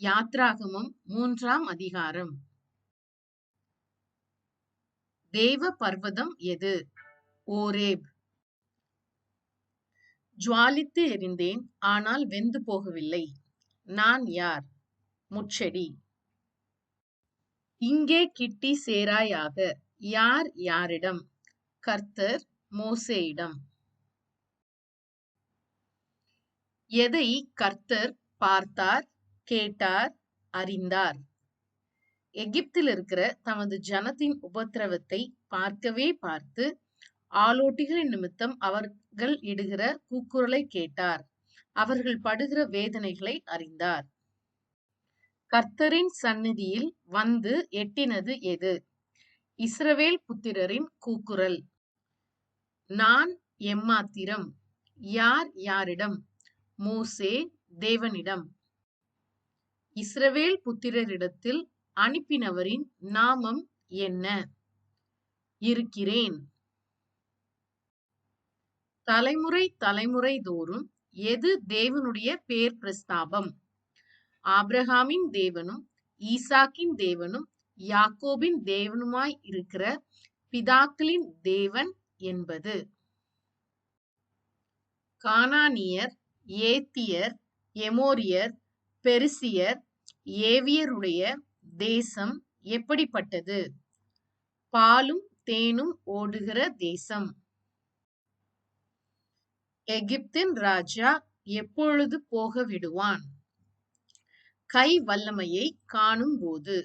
யாத்ராகமம் 3ஆம் அதிகாரம். தேவ பர்வதம் எது? ஓரேப். ஜுவாலித்து எரிந்தேன், ஆனால் வெந்து போகவில்லை. நான் யார்? முட்செடி. இங்கே கிட்டி சேராயாக. யார் யாரிடம்? கர்த்தர் மோசேயிடம். எதை கர்த்தர் பார்த்தார், கேட்டார், அறிந்தார்? எகிப்தில் இருக்கிற தமது ஜனத்தின் உபத்திரவத்தை பார்க்கவே பார்த்து, ஆளோட்டிகளின் நிமித்தம் அவர்கள் இடுகிற கூக்குரலை கேட்டார். அவர்கள் படுகிற வேதனைகளை அறிந்தார். கர்த்தரின் சந்நிதியில் வந்து எட்டினது எது? இஸ்ரவேல் புத்திரரின் கூக்குரல். நான் எம்மாத்திரம்? யார் யாரிடம்? மோசே தேவனிடம். இஸ்ரவேல் புத்திரரிடத்தில் அனுப்பினவரின் நாமம் என்ன? இருக்கிறேன். தலைமுறை தலைமுறை தோறும் எது தேவனுடைய பேர் பிரஸ்தாபம்? ஆபிரகாமின் தேவனும் ஈசாக்கின் தேவனும் யாக்கோபின் தேவனுமாய் இருக்கிற பிதாக்களின் தேவன் என்பது. கானானியர், ஏத்தியர், எமோரியர், பெரிசியர், ஏவியருடைய தேசம் எப்படிப்பட்டது? பாலும் தேனும் ஓடுகிற தேசம். எகிப்தின் ராஜா எப்பொழுது போக விடுவான்? கை வல்லமையை காணும் போது.